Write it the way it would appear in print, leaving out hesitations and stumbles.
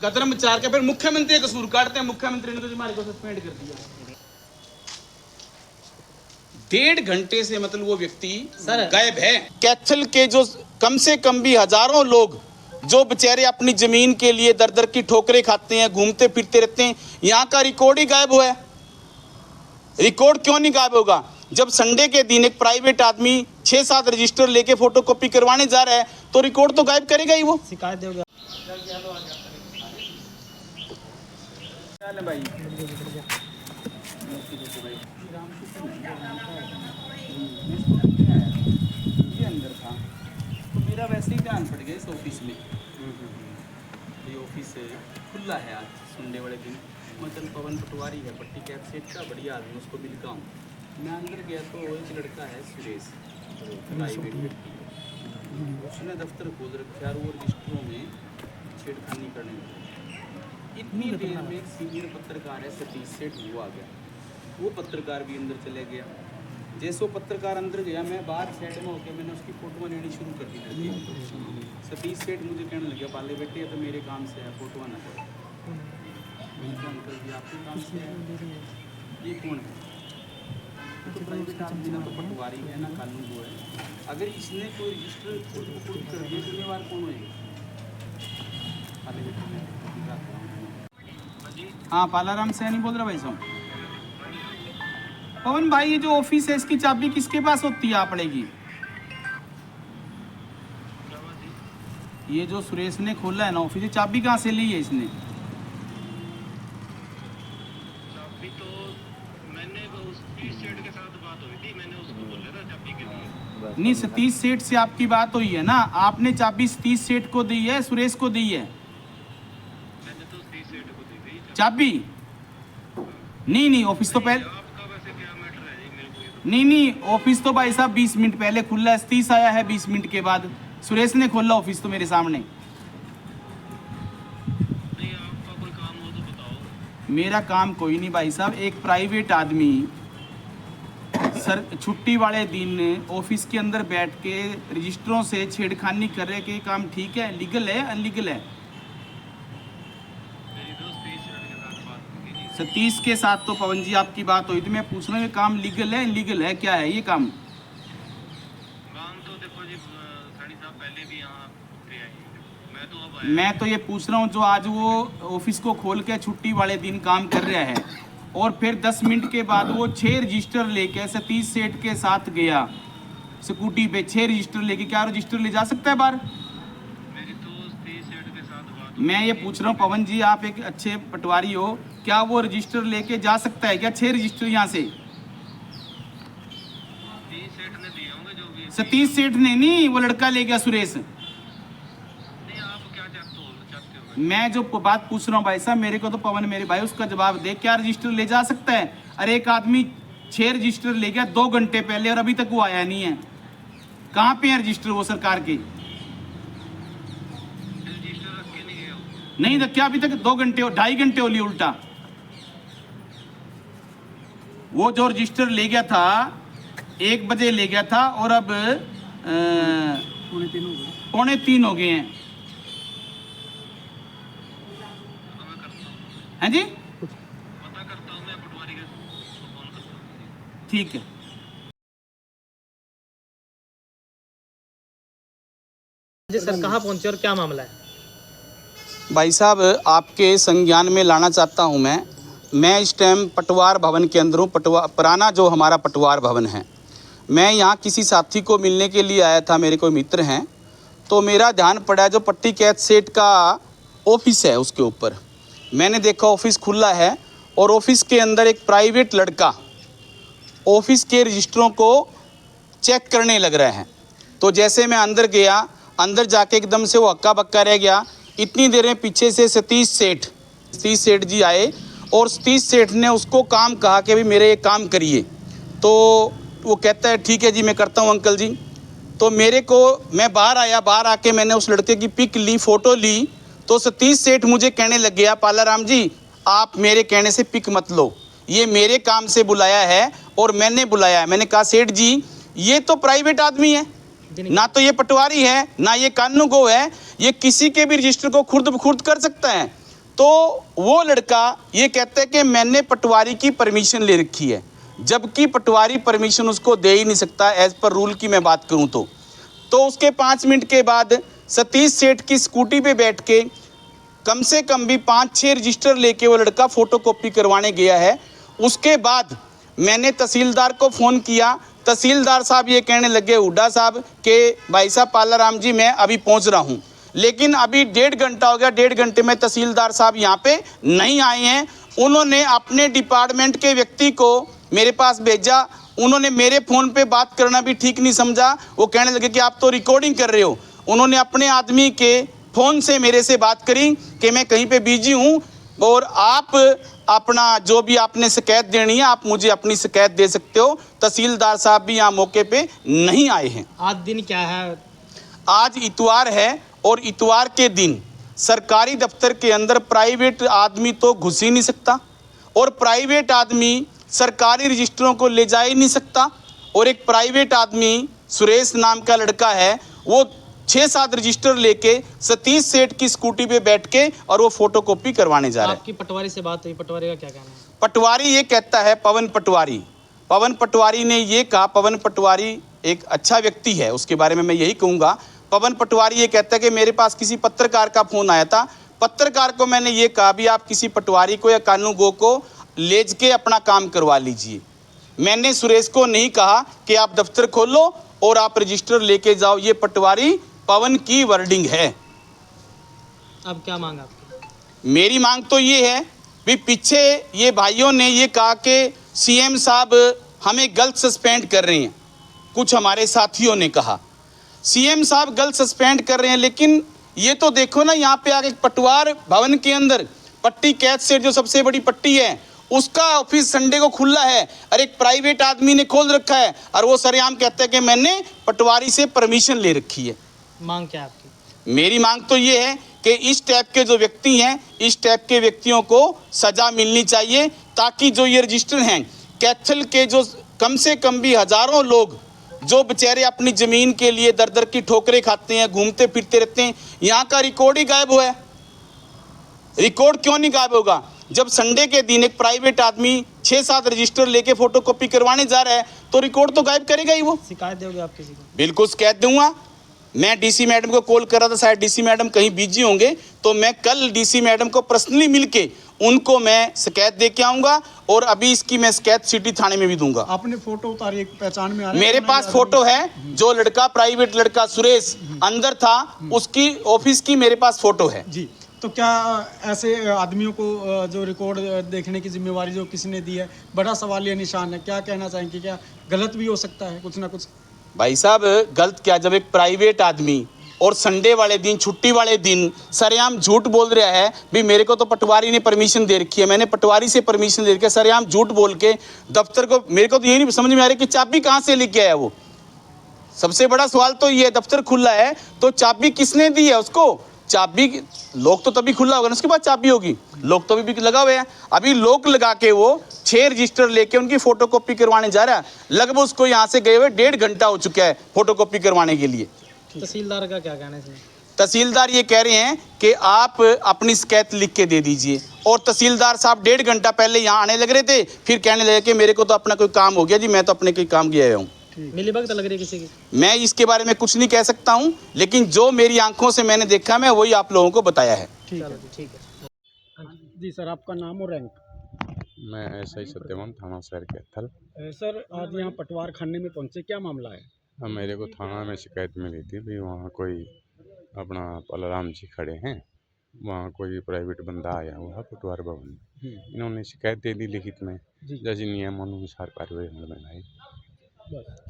कदम विचार के फिर मुख्यमंत्री का कसूर काटते हैं। मुख्यमंत्री ने तो हमारे को सस्पेंड कर दिया। 1.5 घंटे से मतलब वो व्यक्ति गायब है। कैथल के जो कम से कम भी हजारों लोग जो बेचारे अपनी जमीन के लिए दर दर की ठोकरें खाते हैं, घूमते फिरते रहते हैं, यहाँ का रिकॉर्ड ही गायब हुआ है। रिकॉर्ड क्यों नहीं गायब होगा? जब संडे के दिन एक प्राइवेट आदमी 6-7 रजिस्टर लेके फोटोकॉपी करवाने जा रहा है तो रिकॉर्ड तो गायब करेगा ही वो। शिकायत दोगे भाई। ये अंदर था तो मेरा वैसे ही ध्यान पड़ गया इस ऑफिस में। ये ऑफिस खुला है आज संडे वाले दिन। मतलब पवन पटवारी है, पट्टी कैप सेट का बढ़िया आदमी, उसको मिलता हूँ। मैं अंदर गया तो एक लड़का है सुरेश, उसने दफ्तर खोल रखा है और रजिस्टरों में छेड़खानी करने लगा। इतनी देर में एक सीनियर पत्रकार है सतीश सेठ, वो आ गया। वो पत्रकार भी अंदर चले गया। जैसे वो पत्रकार अंदर गया, मैं बाहर साइड में होकर मैंने उसकी फोटो लेनी शुरू कर दी। सतीश सेठ मुझे कहने लगे, पाले बेटे ये तो मेरे काम से है, फोटो ना करो। अंकल जी आपके काम से है? ये कौन है? तो प्राइवेट आदमी ना तो पटवारी है ना कानून वो है। अगर इसने कोई रजिस्टर खुद कर दिया जिम्मेवार कौन होगा? हाँ पालाराम सैनी बोल रहा भाई साहब। पवन भाई ये जो ऑफिस है इसकी चाबी किसके पास होती है आप पड़ेगी? ये जो सुरेश ने खोला है ना ऑफिस, चाबी कहाँ से ली है इसने? चाबी तो मैंने सतीश सेठ के साथ बात हुई थी, मैंने उसको बोला था चाबी के लिए। नहीं सतीश सेठ से आपकी बात हुई है ना, आपने चाबी सतीश सेठ को दी है सुरेश को दी है? मैंने तो सतीश सेठ को दी थी चाबी। नहीं ऑफिस तो पहले, आपका वैसे क्या मैटर है जी मेरे को? नहीं ऑफिस तो भाई साहब 20 मिनट पहले खुला है, सतीश आया है 20 मिनट के बाद। सुरेश ने खोला ऑफिस तो मेरे सामने। नहीं आपका कोई काम हो तो बताओ। मेरा काम कोई नहीं भाई साहब। एक प्राइवेट आदमी सर छुट्टी वाले दिन ऑफिस के अंदर बैठ के रजिस्टरों से छेड़खानी कर रहे के काम ठीक है? लीगल है अनलीगल है? मेरी तो सतीश सेठ के साथ बात हुई थी। सतीश के साथ तो पवन जी आपकी बात हुई थी। मैं पूछ रहा हूँ ये काम लीगल है इनलीगल है, क्या है ये काम? काम तो देखो जी साड़ी साहब पहले भी यहाँ पे आई, मैं तो अब आया। मैं तो ये पूछ रहा हूँ जो आज वो ऑफिस को खोल के छुट्टी वाले दिन काम कर रहा है और फिर 10 मिनट के बाद वो 6 रजिस्टर लेके सतीश सेठ के साथ गया स्कूटी पे। 6 रजिस्टर लेके, क्या रजिस्टर ले जा सकता है बाहर? मेरी तो सतीश सेठ के साथ बात मैं ये पूछ रहा हूँ पवन जी, आप एक अच्छे पटवारी हो, क्या वो रजिस्टर लेके जा सकता है क्या? 6 रजिस्टर यहाँ से सतीश सेठ ने दिए होंगे जो भी। सतीश सेठ ने नहीं, वो लड़का ले गया सुरेश। नहीं आप क्या चाहते हो? मैं जो बात पूछ रहा हूँ भाई साहब, मेरे को तो पवन मेरे भाई उसका जवाब दे, क्या रजिस्टर ले जा सकता है? अरे एक आदमी 6 रजिस्टर ले गया 2 घंटे पहले और अभी तक वो आया नहीं है। कहाँ पे है रजिस्टर वो सरकार के? रजिस्टर रख के नहीं गए हो? नहीं रखा अभी तक, 2 घंटे 2.5 घंटे हो लिए उल्टा। वो जो रजिस्टर ले गया था 1 बजे ले गया था और अब 2:45 हो गए हैं। हैं जी? पता करता हूँ मैं पटवारी का फोन करता हूँ। ठीक है। जी सर कहाँ पहुंचे और क्या मामला है? भाई साहब आपके संज्ञान में लाना चाहता हूं मैं इस टाइम पटवार भवन के अंदर हूँ। पुराना जो हमारा पटवार भवन है, मैं यहाँ किसी साथी को मिलने के लिए आया था, मेरे कोई मित्र हैं, तो मेरा ध्यान पड़ा जो पट्टी कैच सेट का ऑफिस है उसके ऊपर। मैंने देखा ऑफिस खुला है और ऑफिस के अंदर एक प्राइवेट लड़का ऑफिस के रजिस्टरों को चेक करने लग रहा है। तो जैसे मैं अंदर गया, अंदर जाके एकदम से वो हक्का बक्का रह गया। इतनी देर में पीछे से सतीश सेठ जी आए और सतीश सेठ ने उसको काम कहा कि भाई मेरे ये काम करिए। तो वो कहता है ठीक है जी मैं करता हूँ अंकल जी। तो मैं बाहर आया, बाहर आके मैंने उस लड़के की पिक ली, फ़ोटो ली। तो सतीश सेठ मुझे कहने लग गया, पालाराम जी आप मेरे कहने से पिक मत लो, ये मेरे काम से बुलाया है और मैंने बुलाया है। मैंने कहा सेठ जी ये तो प्राइवेट आदमी है, ना तो ये पटवारी है ना ये कानून गो है, ये किसी के भी रजिस्टर को खुर्द कर सकता है। तो वो लड़का ये कहता है कि मैंने पटवारी की परमिशन ले रखी है, जबकि पटवारी परमिशन उसको दे ही नहीं सकता एज पर रूल की मैं बात करूं तो उसके 5 मिनट के बाद सतीश सेठ की स्कूटी पे बैठ के कम से कम भी 5-6 रजिस्टर लेके वो लड़का फोटोकॉपी करवाने गया है। उसके बाद मैंने तहसीलदार को फ़ोन किया, तहसीलदार साहब ये कहने लगे हुड्डा साहब कि भाई साहब पालाराम जी मैं अभी पहुंच रहा हूं, लेकिन अभी 1.5 घंटा हो गया, 1.5 घंटे में तहसीलदार साहब यहाँ पे नहीं आए हैं। उन्होंने अपने डिपार्टमेंट के व्यक्ति को मेरे पास भेजा, उन्होंने मेरे फ़ोन पे बात करना भी ठीक नहीं समझा। वो कहने लगे कि आप तो रिकॉर्डिंग कर रहे हो। उन्होंने अपने आदमी के फ़ोन से मेरे से बात करी कि मैं कहीं पे बिजी हूँ और आप अपना जो भी आपने शिकायत देनी है आप मुझे अपनी शिकायत दे सकते हो। तहसीलदार साहब भी यहाँ मौके पे नहीं आए हैं। आज दिन क्या है? आज इतवार है और इतवार के दिन सरकारी दफ्तर के अंदर प्राइवेट आदमी तो घुस ही नहीं सकता और प्राइवेट आदमी सरकारी रजिस्टरों को ले जा ही नहीं सकता। और एक प्राइवेट आदमी सुरेश नाम का लड़का है, वो 6-7 रजिस्टर लेके सतीश सेठ की स्कूटी पे बैठ के और वो फोटोकॉपी करवाने जा रहा है। आपकी पटवारी से बात हुई, पटवारी का क्या कहना है? पटवारी ये कहता है, पवन पटवारी ने ये कहा, पवन पटवारी एक अच्छा व्यक्ति है, उसके बारे में मैं यही कहूँगा। पवन पटवारी ये कहता है कि मेरे पास किसी पत्रकार का फ़ोन आया था, पत्रकार को मैंने ये कहा भी आप किसी पटवारी को या कानून गो को ले के अपना काम करवा लीजिए। मैंने सुरेश को नहीं कहा कि आप दफ्तर खोलो और आप रजिस्टर लेके जाओ। ये पटवारी पवन की वर्डिंग है। अब क्या मांग आपकी? मेरी मांग तो ये है भी पीछे ये भाइयों ने ये कहा कि सीएम साहब हमें गलत सस्पेंड कर रहे हैं, कुछ हमारे साथियों ने कहा सीएम साहब गलत सस्पेंड कर रहे हैं, लेकिन ये तो देखो ना यहाँ पे आगे पटवार भवन के अंदर पट्टी कैद सेठ जो सबसे बड़ी पट्टी है उसका ऑफिस संडे को खुला है और एक प्राइवेट आदमी ने खोल रखा है और वो सरेआम कहता है कि मैंने पटवारी से परमिशन ले रखी है। मांग क्या आपकी? मेरी मांग तो ये है कि इस टाइप के जो व्यक्ति हैं, इस टाइप के व्यक्तियों को सजा मिलनी चाहिए, ताकि जो ये रजिस्टर हैं कैथल के जो कम से कम भी हजारों लोग जो बेचारे अपनी ज़मीन के लिए दर दर की ठोकरें खाते हैं, घूमते फिरते रहते हैं, यहाँ का रिकॉर्ड ही गायब हुआ है। रिकॉर्ड क्यों नहीं गायब होगा? जब संडे के दिन एक प्राइवेट आदमी 6-7 रजिस्टर लेके फोटोकॉपी करवाने जा रहा है तो रिकॉर्ड तो गायब करेगा ही वो। शिकायत दोगे आप किसी को? बिल्कुल शिकायत दूंगा। मैं डीसी मैडम को कॉल कर रहा था, शायद डीसी मैडम कहीं बिजी होंगे, तो मैं कल डीसी मैडम को पर्सनली मिलके उनको मैं शिकायत दे के आऊँगा और अभी इसकी मैं शिकायत सिटी थाने में भी दूंगा। आपने फोटो उतारी, पहचान में आ रहा है? मेरे पास फोटो है, जो लड़का प्राइवेट लड़का सुरेश अंदर था उसकी ऑफिस की मेरे पास फोटो है जी। तो क्या ऐसे आदमियों को जो रिकॉर्ड देखने की जिम्मेवारी जो किसने दी है, बड़ा सवाल ये निशान है। क्या कहना चाहेंगे, क्या गलत भी हो सकता है कुछ ना कुछ? भाई साहब गलत क्या, जब एक प्राइवेट आदमी और संडे वाले दिन छुट्टी वाले दिन सरेआम झूठ बोल रहा है भी मेरे को तो पटवारी ने परमिशन दे रखी है, मैंने पटवारी से परमिशन दे रखी है, सरेआम झूठ बोल के दफ्तर को, मेरे को तो यही नहीं समझ में आ रहा कि चाबी कहाँ से लेके आया वो। सबसे बड़ा सवाल तो ये है, दफ्तर खुला है तो चाबी किसने दी है उसको? चाबी लॉक तो तभी खुला होगा ना, उसके बाद चाबी होगी। लॉक तो अभी भी लगा हुआ है, अभी लॉक लगा के वो 6 रजिस्टर लेके उनकी फोटोकॉपी करवाने जा रहा है। लगभग उसको यहाँ से गए हुए 1.5 घंटा हो चुका है फोटोकॉपी करवाने के लिए। तहसीलदार का क्या कहना है इसमें? तहसीलदार ये कह रहे हैं कि आप अपनी शिकायत लिख के दे दीजिए, और तहसीलदार साहब 1.5 घंटा पहले यहाँ आने लग रहे थे, फिर कहने लगे कि मेरे को तो अपना कोई काम हो गया जी, मैं तो अपने कोई काम गया हूँ। मिलीभगत लग रही है किसी की? मैं इसके बारे में कुछ नहीं कह सकता हूँ, लेकिन जो मेरी आंखों से मैंने देखा मैं वही आप लोगों को बताया है। चलो जी, ठीक है। जी सर, आपका नाम और रैंक? मैं ऐसा ही सत्यवान, थाना शहर कैथल। सर, आज यहाँ पटवार खाने में पहुँचे, क्या मामला है? अब मेरे को थाना में शिकायत मिली थी भी वहाँ कोई अपना पालाराम जी खड़े हैं, वहाँ कोई प्राइवेट बंदा आया हुआ है पटवार भवन में। इन्होंने शिकायत दे दी लिखित में, जैसे नियमानुसार कार्रवाई हमने बनाई। बस।